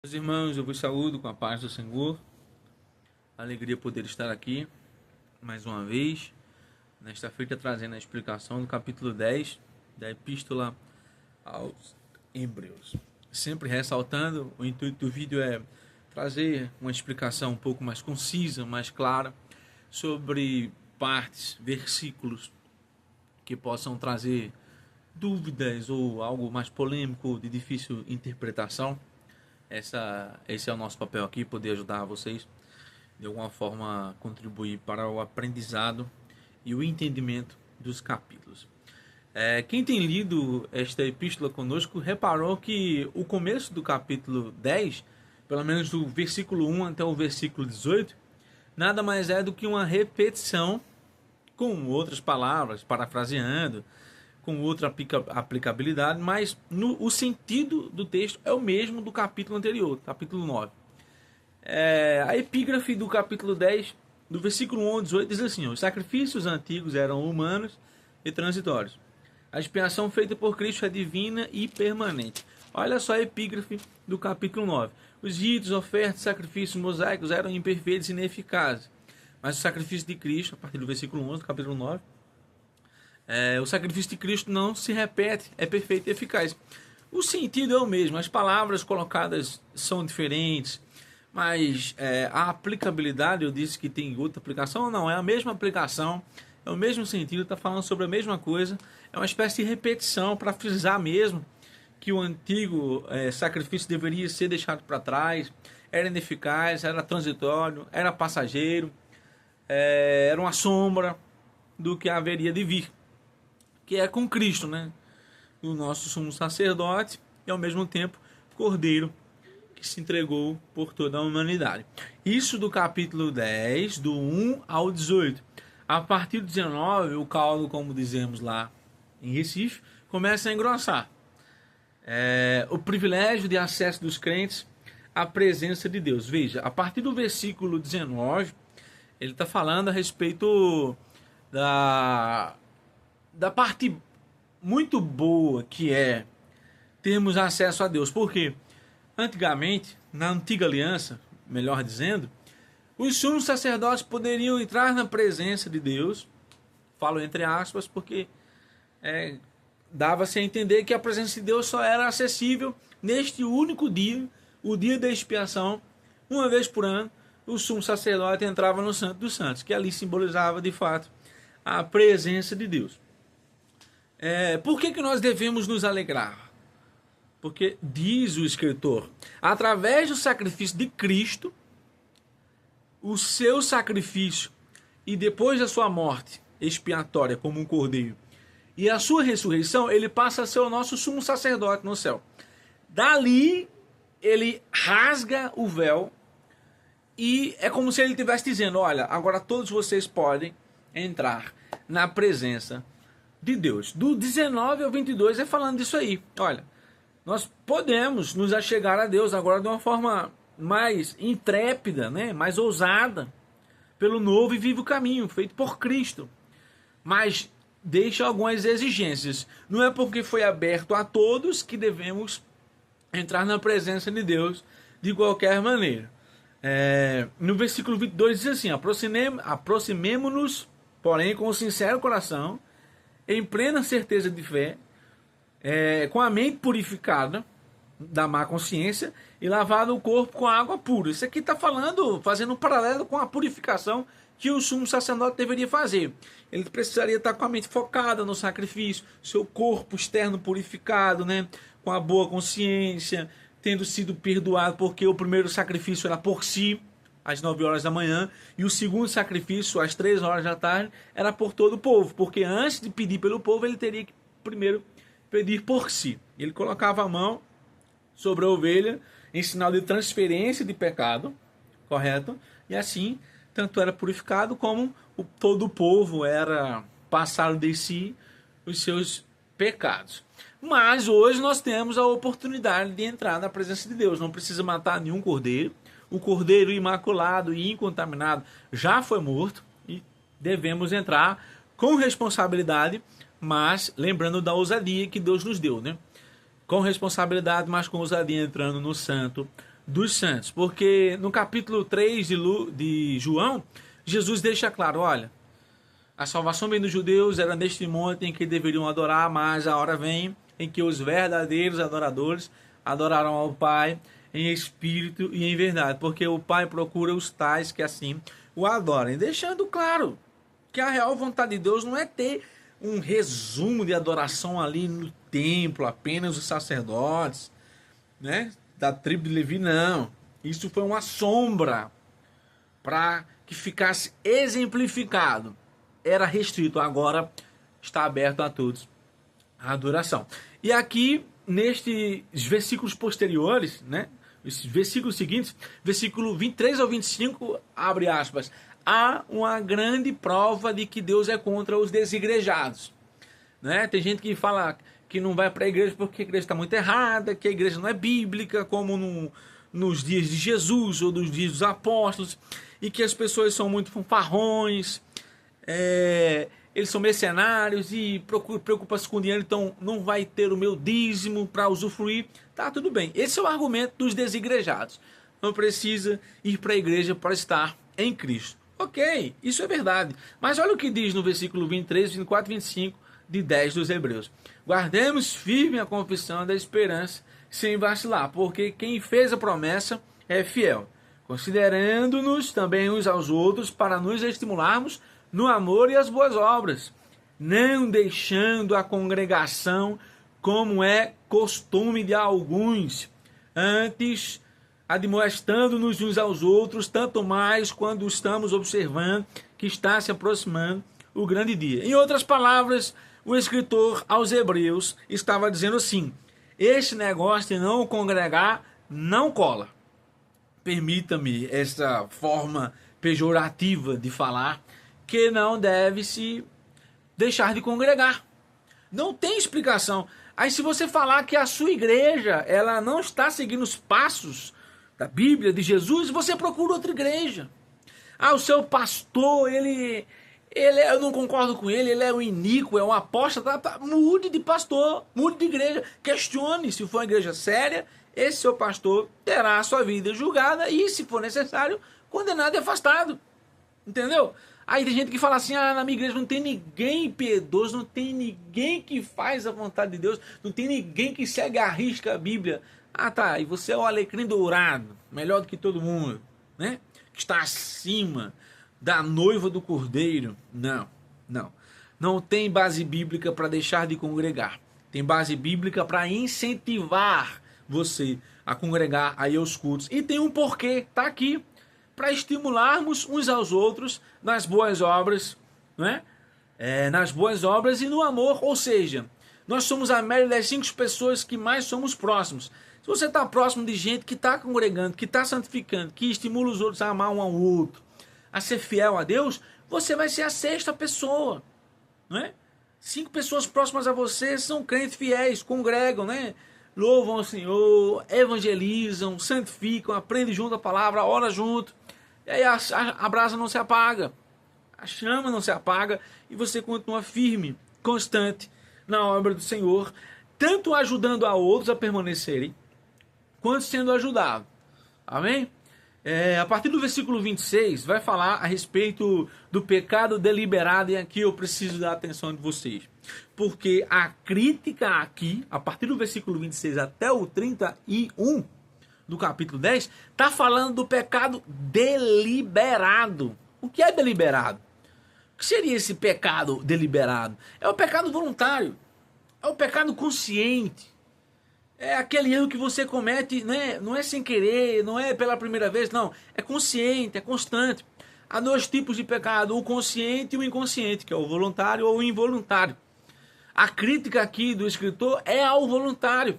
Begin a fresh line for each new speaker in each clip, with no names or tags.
Meus irmãos, eu vos saúdo com a paz do Senhor. Alegria poder estar aqui mais uma vez, nesta feita trazendo a explicação do capítulo 10 da Epístola aos Hebreus. Sempre ressaltando, o intuito do vídeo é trazer uma explicação um pouco mais concisa, mais clara, sobre partes, versículos que possam trazer dúvidas ou algo mais polêmico, de difícil interpretação. Esse é o nosso papel aqui, poder ajudar vocês de alguma forma, contribuir para o aprendizado e o entendimento dos capítulos. Quem tem lido esta epístola conosco reparou que o começo do capítulo 10, pelo menos do versículo 1 até o versículo 18, nada mais é do que uma repetição com outras palavras, parafraseando, com outra aplicabilidade, mas o sentido do texto é o mesmo do capítulo anterior, capítulo 9. A epígrafe do capítulo 10, do versículo 1 ao 18, diz assim: os sacrifícios antigos eram humanos e transitórios. A expiação feita por Cristo é divina e permanente. Olha só a epígrafe do capítulo 9. Os ritos, ofertas, sacrifícios mosaicos eram imperfeitos e ineficazes. Mas o sacrifício de Cristo, a partir do versículo 11 do capítulo 9, o sacrifício de Cristo não se repete, é perfeito e eficaz. O sentido é o mesmo, as palavras colocadas são diferentes, mas a aplicabilidade, eu disse que tem outra aplicação, não, é a mesma aplicação, é o mesmo sentido, está falando sobre a mesma coisa, é uma espécie de repetição para frisar mesmo que o antigo sacrifício deveria ser deixado para trás, era ineficaz, era transitório, era passageiro, era uma sombra do que haveria de vir, que é com Cristo, né? O nosso sumo sacerdote e ao mesmo tempo Cordeiro que se entregou por toda a humanidade. Isso do capítulo 10, do 1 ao 18. A partir do 19, o caldo, como dizemos lá em Recife, começa a engrossar. O privilégio de acesso dos crentes à presença de Deus. Veja, a partir do versículo 19, ele está falando a respeito da parte muito boa que é termos acesso a Deus. Porque antigamente, na antiga aliança, melhor dizendo, os sumos sacerdotes poderiam entrar na presença de Deus, falo entre aspas, porque dava-se a entender que a presença de Deus só era acessível neste único dia, o dia da expiação. Uma vez por ano, o sumo sacerdote entrava no Santo dos Santos, que ali simbolizava de fato a presença de Deus. Por que nós devemos nos alegrar? Porque diz o escritor, através do sacrifício de Cristo, o seu sacrifício e depois da sua morte expiatória como um cordeiro e a sua ressurreição, ele passa a ser o nosso sumo sacerdote no céu. Dali, ele rasga o véu e é como se ele estivesse dizendo, olha, agora todos vocês podem entrar na presença de Deus. Do 19 ao 22 é falando disso aí. Olha, nós podemos nos achegar a Deus agora de uma forma mais intrépida, né? Mais ousada, pelo novo e vivo caminho feito por Cristo. Mas deixa algumas exigências. Não é porque foi aberto a todos que devemos entrar na presença de Deus de qualquer maneira. No versículo 22 diz assim: aproximemo-nos, porém, com um sincero coração, em plena certeza de fé, com a mente purificada da má consciência e lavado o corpo com água pura. Isso aqui está fazendo um paralelo com a purificação que o sumo sacerdote deveria fazer. Ele precisaria estar com a mente focada no sacrifício, seu corpo externo purificado, né, com a boa consciência, tendo sido perdoado, porque o primeiro sacrifício era por si, às 9 horas da manhã, e o segundo sacrifício, às 3 horas da tarde, era por todo o povo, porque antes de pedir pelo povo, ele teria que primeiro pedir por si. Ele colocava a mão sobre a ovelha, em sinal de transferência de pecado, correto? E assim, tanto era purificado, como todo o povo era passado de si os seus pecados. Mas hoje nós temos a oportunidade de entrar na presença de Deus. Não precisa matar nenhum cordeiro. O cordeiro imaculado e incontaminado já foi morto e devemos entrar com responsabilidade, mas lembrando da ousadia que Deus nos deu, né? Com responsabilidade, mas com ousadia, entrando no santo dos santos. Porque no capítulo 3 de João, Jesus deixa claro, olha, a salvação vem dos judeus, era neste monte em que deveriam adorar, mas a hora vem em que os verdadeiros adoradores adorarão ao Pai em espírito e em verdade, porque o Pai procura os tais que assim o adorem, deixando claro que a real vontade de Deus não é ter um resumo de adoração ali no templo, apenas os sacerdotes, né, da tribo de Levi, não. Isso foi uma sombra para que ficasse exemplificado. Era restrito, agora está aberto a todos a adoração. E aqui, nestes versículos posteriores, né, esses versículos seguintes, versículo 23 ao 25, abre aspas, há uma grande prova de que Deus é contra os desigrejados. Né? Tem gente que fala que não vai para a igreja porque a igreja está muito errada, que a igreja não é bíblica, como nos dias de Jesus ou nos dias dos apóstolos, e que as pessoas são muito fanfarrões, eles são mercenários e preocupam-se com dinheiro, então não vai ter o meu dízimo para usufruir. Tá, tudo bem. Esse é o argumento dos desigrejados. Não precisa ir para a igreja para estar em Cristo. Ok, isso é verdade. Mas olha o que diz no versículo 23, 24 e 25 de 10 dos Hebreus. Guardemos firme a confissão da esperança sem vacilar, porque quem fez a promessa é fiel, considerando-nos também uns aos outros para nos estimularmos no amor e as boas obras, não deixando a congregação como é costume de alguns, antes admoestando-nos uns aos outros, tanto mais quando estamos observando que está se aproximando o grande dia. Em outras palavras, o escritor aos Hebreus estava dizendo assim, este negócio de não congregar não cola. Permita-me essa forma pejorativa de falar, que não deve se deixar de congregar. Não tem explicação. Aí se você falar que a sua igreja ela não está seguindo os passos da Bíblia, de Jesus, você procura outra igreja. Ah, o seu pastor, eu não concordo com ele é um iníquo, é um apóstata, tá. Mude de pastor, mude de igreja, questione, se for uma igreja séria, esse seu pastor terá a sua vida julgada e, se for necessário, condenado e afastado. Entendeu? Aí tem gente que fala assim, na minha igreja não tem ninguém piedoso, não tem ninguém que faz a vontade de Deus, não tem ninguém que segue à risca a Bíblia. Ah, tá, e você é o alecrim dourado, melhor do que todo mundo, né? Que está acima da noiva do cordeiro. Não, não. Não tem base bíblica para deixar de congregar. Tem base bíblica para incentivar você a congregar aí aos cultos. E tem um porquê, tá aqui, para estimularmos uns aos outros nas boas obras, não é? Nas boas obras e no amor, ou seja, nós somos a média das 5 pessoas que mais somos próximos. Se você está próximo de gente que está congregando, que está santificando, que estimula os outros a amar um ao outro, a ser fiel a Deus, você vai ser a 6ª pessoa, não é? 5 pessoas próximas a você são crentes fiéis, congregam, né? Louvam ao Senhor, evangelizam, santificam, aprendem junto a palavra, oram junto. E aí a brasa não se apaga, a chama não se apaga e você continua firme, constante na obra do Senhor, tanto ajudando a outros a permanecerem, quanto sendo ajudado. Amém? A partir do versículo 26, vai falar a respeito do pecado deliberado, e aqui eu preciso da atenção de vocês. Porque a crítica aqui, a partir do versículo 26 até o 31 do capítulo 10, está falando do pecado deliberado. O que é deliberado? O que seria esse pecado deliberado? É o pecado voluntário, é o pecado consciente. É aquele erro que você comete, né? Não é sem querer, não é pela primeira vez, não. É consciente, é constante. Há 2 tipos de pecado, o consciente e o inconsciente, que é o voluntário ou o involuntário. A crítica aqui do escritor é ao voluntário.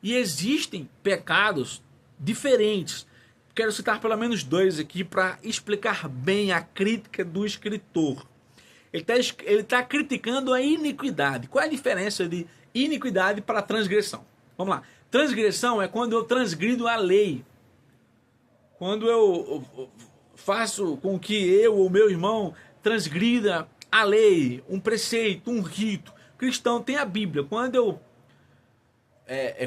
E existem pecados diferentes. Quero citar pelo menos 2 aqui para explicar bem a crítica do escritor. Ele tá criticando a iniquidade. Qual é a diferença de iniquidade para transgressão? Vamos lá. Transgressão é quando eu transgrido a lei. Quando eu faço com que eu ou meu irmão transgrida a lei, um preceito, um rito. O cristão tem a Bíblia. Quando eu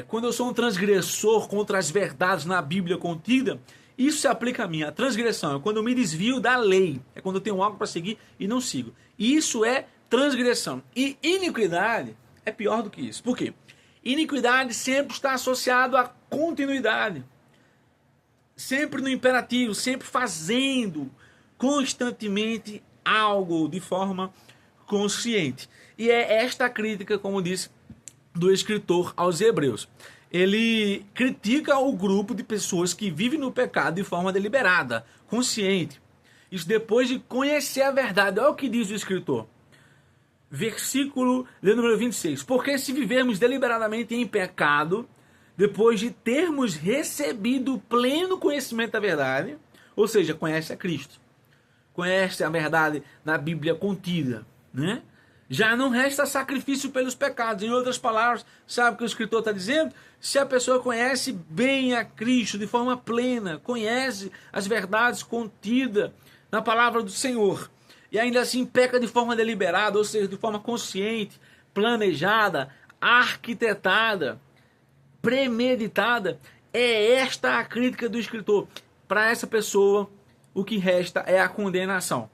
quando eu sou um transgressor contra as verdades na Bíblia contida, isso se aplica a mim. A transgressão é quando eu me desvio da lei, é quando eu tenho algo para seguir e não sigo. Isso é transgressão. E iniquidade é pior do que isso. Por quê? Iniquidade sempre está associado à continuidade. Sempre no imperativo, sempre fazendo constantemente algo de forma consciente. E é esta crítica, como disse, do escritor aos Hebreus. Ele critica o grupo de pessoas que vivem no pecado de forma deliberada, consciente. Isso depois de conhecer a verdade. Olha o que diz o escritor. Versículo de número 26. Porque se vivermos deliberadamente em pecado, depois de termos recebido o pleno conhecimento da verdade, ou seja, conhece a Cristo, conhece a verdade na Bíblia contida, né? Já não resta sacrifício pelos pecados. Em outras palavras, sabe o que o escritor está dizendo? Se a pessoa conhece bem a Cristo de forma plena, conhece as verdades contidas na palavra do Senhor, e ainda assim peca de forma deliberada, ou seja, de forma consciente, planejada, arquitetada, premeditada, é esta a crítica do escritor. Para essa pessoa, o que resta é a condenação.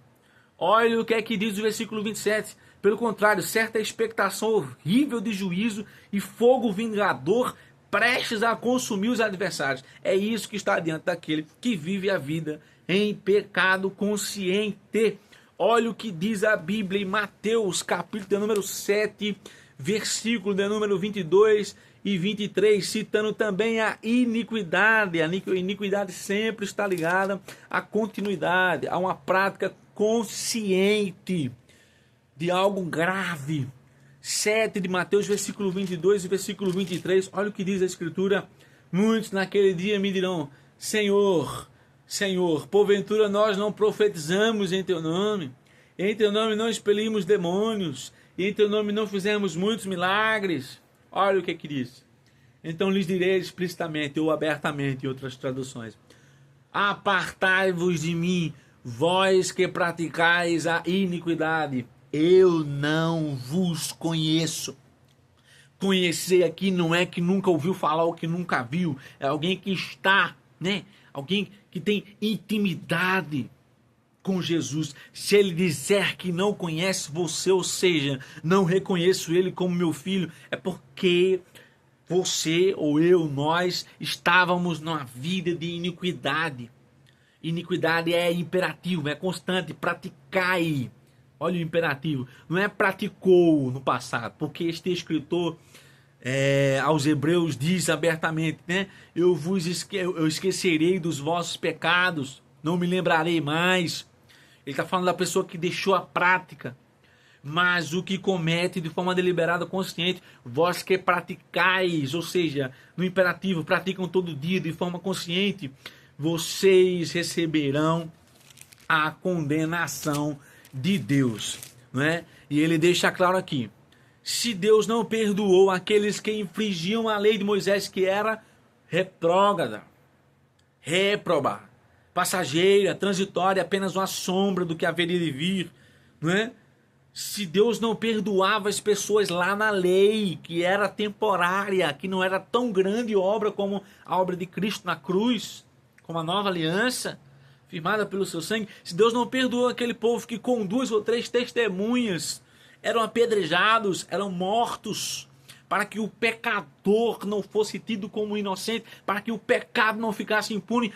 Olha o que é que diz o versículo 27. Pelo contrário, certa expectação horrível de juízo e fogo vingador prestes a consumir os adversários. É isso que está diante daquele que vive a vida em pecado consciente. Olha o que diz a Bíblia em Mateus, capítulo de número 7, versículo de número 22 e 23, citando também a iniquidade. A iniquidade sempre está ligada à continuidade, a uma prática consciente de algo grave. 7 de Mateus, versículo 22 e versículo 23. Olha o que diz a Escritura. Muitos naquele dia me dirão: Senhor, Senhor, porventura nós não profetizamos em Teu nome? Em Teu nome não expelimos demônios? E em Teu nome não fizemos muitos milagres? Olha o que diz. Então lhes direi explicitamente ou abertamente, em outras traduções: apartai-vos de mim, vós que praticais a iniquidade, eu não vos conheço. Conhecer aqui não é que nunca ouviu falar ou que nunca viu. É alguém que está, né? Alguém que tem intimidade com Jesus. Se ele disser que não conhece você, ou seja, não reconheço ele como meu filho, é porque você ou eu, nós, estávamos numa vida de iniquidade. Iniquidade é imperativo, é constante, praticai. Olha o imperativo, não é praticou no passado, porque este escritor aos Hebreus diz abertamente, né? Eu esquecerei dos vossos pecados, não me lembrarei mais. Ele está falando da pessoa que deixou a prática, mas o que comete de forma deliberada, consciente, vós que praticais, ou seja, no imperativo, praticam todo dia de forma consciente, vocês receberão a condenação de Deus, não é? E ele deixa claro aqui: se Deus não perdoou aqueles que infringiam a lei de Moisés, que era retrógrada, réproba, passageira, transitória, apenas uma sombra do que haveria de vir, não é? Se Deus não perdoava as pessoas lá na lei, que era temporária, que não era tão grande obra como a obra de Cristo na cruz, como a nova aliança firmada pelo seu sangue, se Deus não perdoou aquele povo que com 2 ou 3 testemunhas eram apedrejados, eram mortos, para que o pecador não fosse tido como inocente, para que o pecado não ficasse impune,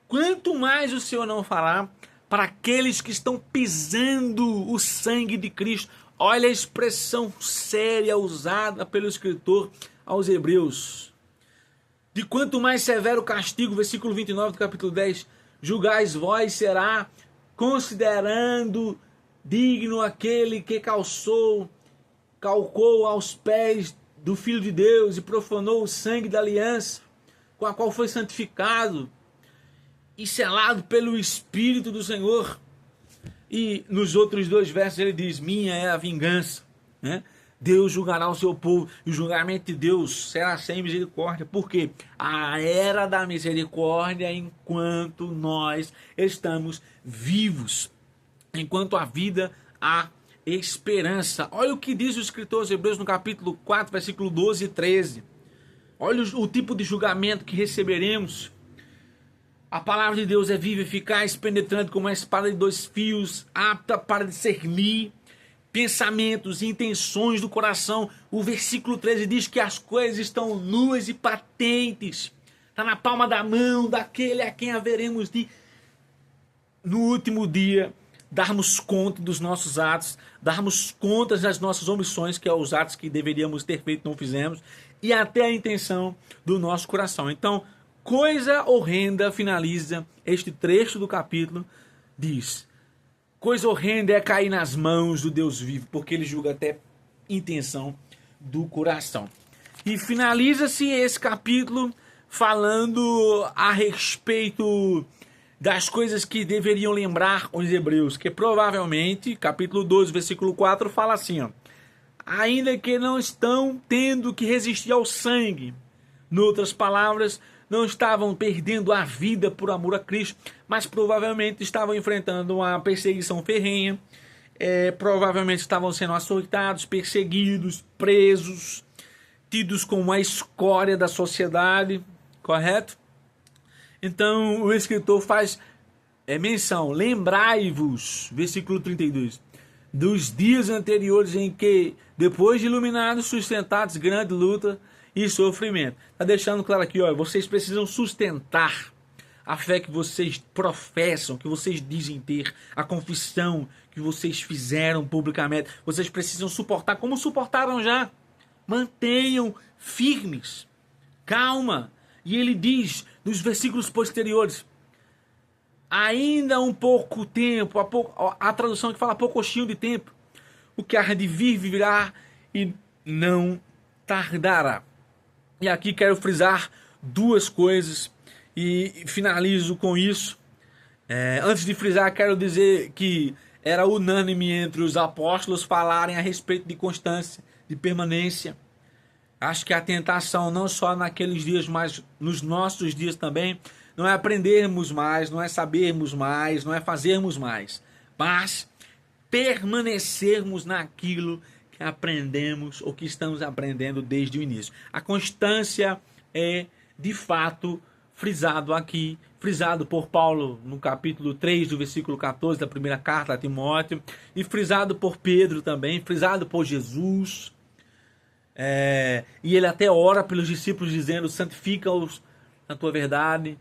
quanto mais o Senhor não fará para aqueles que estão pisando o sangue de Cristo. Olha a expressão séria usada pelo escritor aos Hebreus. De quanto mais severo o castigo, versículo 29 do capítulo 10, julgais vós, será, considerando digno aquele que calcou aos pés do Filho de Deus e profanou o sangue da aliança, com a qual foi santificado e selado pelo Espírito do Senhor. E nos outros 2 versos ele diz: minha é a vingança, né? Deus julgará o seu povo, e o julgamento de Deus será sem misericórdia, porque a era da misericórdia enquanto nós estamos vivos, enquanto a vida há esperança. Olha o que diz o escritor aos Hebreus no capítulo 4, versículo 12 e 13. Olha o tipo de julgamento que receberemos. A palavra de Deus é viva, eficaz, penetrante como uma espada de 2 fios, apta para discernir pensamentos e intenções do coração. O versículo 13 diz que as coisas estão nuas e patentes. Está na palma da mão daquele a quem haveremos de, no último dia, darmos conta dos nossos atos, darmos conta das nossas omissões, que é os atos que deveríamos ter feito e não fizemos, e até a intenção do nosso coração. Então, coisa horrenda, finaliza este trecho do capítulo, diz: coisa horrenda é cair nas mãos do Deus vivo, porque ele julga até intenção do coração. E finaliza-se esse capítulo falando a respeito das coisas que deveriam lembrar os hebreus, que provavelmente, capítulo 12, versículo 4, fala assim, ó: ainda que não estão tendo que resistir ao sangue. Em outras palavras, não estavam perdendo a vida por amor a Cristo, mas provavelmente estavam enfrentando uma perseguição ferrenha, provavelmente estavam sendo açoitados, perseguidos, presos, tidos como a escória da sociedade, correto? Então o escritor faz menção: lembrai-vos, versículo 32, dos dias anteriores em que, depois de iluminados, sustentados grande luta e sofrimento. Está deixando claro aqui, ó, vocês precisam sustentar a fé que vocês professam, que vocês dizem ter, a confissão que vocês fizeram publicamente. Vocês precisam suportar como suportaram já. Mantenham firmes, calma. E ele diz nos versículos posteriores: ainda um pouco tempo, a tradução que fala poucochinho de tempo, o que há de vir virá e não tardará. E aqui quero frisar 2 coisas e finalizo com isso. Antes de frisar, quero dizer que era unânime entre os apóstolos falarem a respeito de constância, de permanência. Acho que a tentação, não só naqueles dias, mas nos nossos dias também, não é aprendermos mais, não é sabermos mais, não é fazermos mais, mas permanecermos naquilo que aprendemos ou que estamos aprendendo desde o início. A constância é, de fato, frisado aqui, frisado por Paulo no capítulo 3 do versículo 14 da primeira carta a Timóteo, e frisado por Pedro também, frisado por Jesus. E ele até ora pelos discípulos dizendo: santifica-os na tua verdade,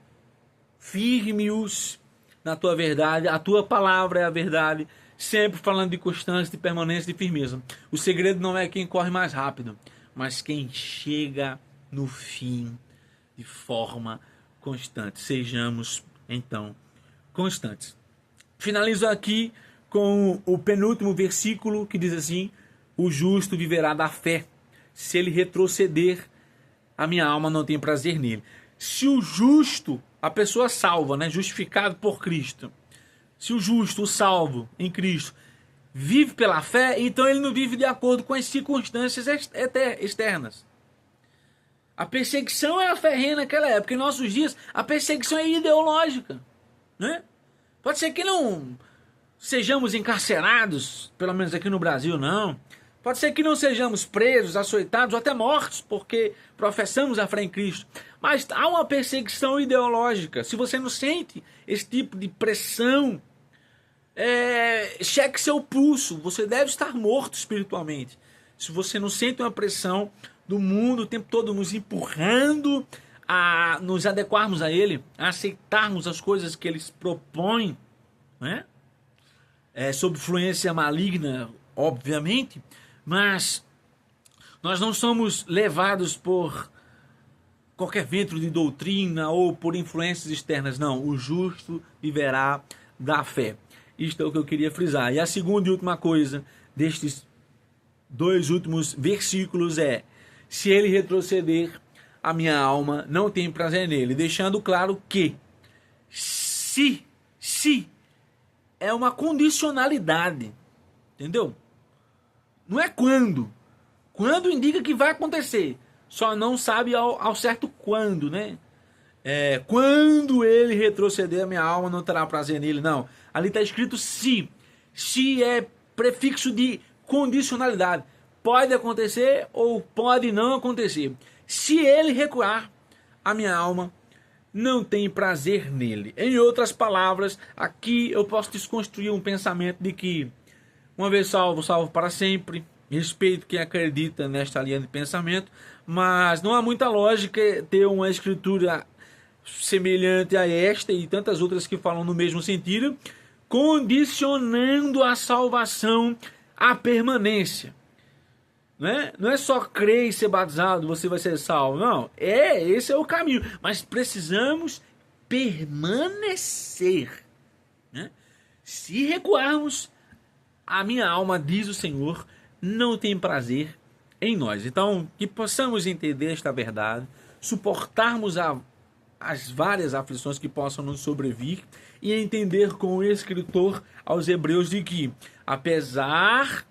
firme-os na tua verdade, a tua palavra é a verdade. Sempre falando de constância, de permanência, de firmeza. O segredo não é quem corre mais rápido, mas quem chega no fim de forma constante. Sejamos, então, constantes. Finalizo aqui com o penúltimo versículo que diz assim: o justo viverá da fé. Se ele retroceder, a minha alma não tem prazer nele. Se o justo, a pessoa salva, né, justificado por Cristo, se o justo, o salvo em Cristo, vive pela fé, então ele não vive de acordo com as circunstâncias externas. A perseguição era ferrenha naquela época. Em nossos dias, a perseguição é ideológica, né? Pode ser que não sejamos encarcerados, pelo menos aqui no Brasil, não. Pode ser que não sejamos presos, açoitados ou até mortos, porque professamos a fé em Cristo. Mas há uma perseguição ideológica. Se você não sente esse tipo de pressão, cheque seu pulso. Você deve estar morto espiritualmente. Se você não sente uma pressão do mundo o tempo todo nos empurrando a nos adequarmos a ele, a aceitarmos as coisas que eles propõem, né? Sob influência maligna, obviamente, mas nós não somos levados por qualquer vento de doutrina ou por influências externas, não. O justo viverá da fé. Isto é o que eu queria frisar. E a segunda e última coisa destes 2 últimos versículos é: se ele retroceder, a minha alma não tem prazer nele. Deixando claro que se é uma condicionalidade, entendeu? Não é quando. Quando indica que vai acontecer. Só não sabe ao certo quando, né? Quando ele retroceder, a minha alma não terá prazer nele. Não. Ali está escrito se. Se é prefixo de condicionalidade. Pode acontecer ou pode não acontecer. se ele recuar, a minha alma não tem prazer nele. Em outras palavras, aqui eu posso desconstruir um pensamento de que, uma vez salvo, salvo para sempre. Respeito quem acredita nesta linha de pensamento, mas não há muita lógica ter uma escritura semelhante a esta e tantas outras que falam no mesmo sentido, condicionando a salvação à permanência. Não é só crer e ser batizado, você vai ser salvo. Não, esse é o caminho. Mas precisamos permanecer. Né? Se recuarmos, a minha alma, diz o Senhor, não tem prazer em nós. Então, que possamos entender esta verdade, suportarmos as várias aflições que possam nos sobrevir e entender com o escritor aos Hebreus de que, apesar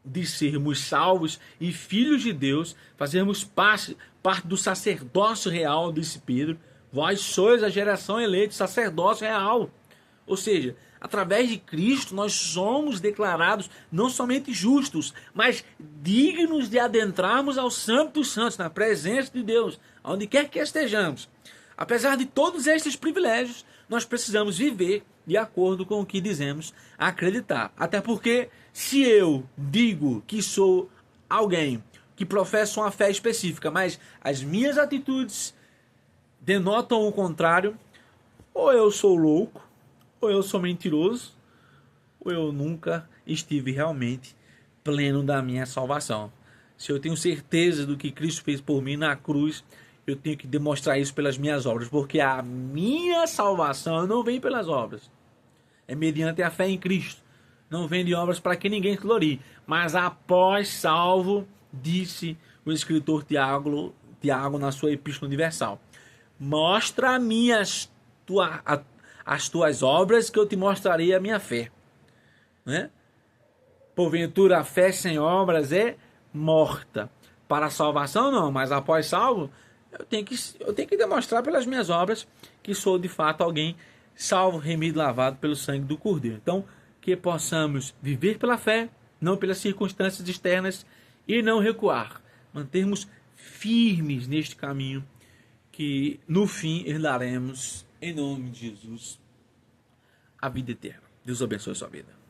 de sermos salvos e filhos de Deus, fazermos parte do sacerdócio real, disse Pedro, vós sois a geração eleita, sacerdócio real. Ou seja, através de Cristo nós somos declarados não somente justos, mas dignos de adentrarmos ao Santo dos Santos, na presença de Deus, onde quer que estejamos. Apesar de todos estes privilégios, nós precisamos viver de acordo com o que dizemos acreditar. Até porque, se eu digo que sou alguém que professa uma fé específica, mas as minhas atitudes denotam o contrário, ou eu sou louco, ou eu sou mentiroso, ou eu nunca estive realmente pleno da minha salvação. Se eu tenho certeza do que Cristo fez por mim na cruz, eu tenho que demonstrar isso pelas minhas obras, porque a minha salvação não vem pelas obras. É mediante a fé em Cristo. Não vem de obras para que ninguém se glorie. Mas após salvo, disse o escritor Tiago na sua Epístola Universal, mostra-me as tuas obras, que eu te mostrarei a minha fé. Né? Porventura a fé sem obras é morta. Para a salvação não, mas após salvo, eu tenho que demonstrar pelas minhas obras que sou de fato alguém salvo, remido, lavado pelo sangue do Cordeiro. Então, que possamos viver pela fé, não pelas circunstâncias externas, e não recuar. Mantermos firmes neste caminho, que no fim herdaremos, em nome de Jesus, a vida eterna. Deus abençoe a sua vida.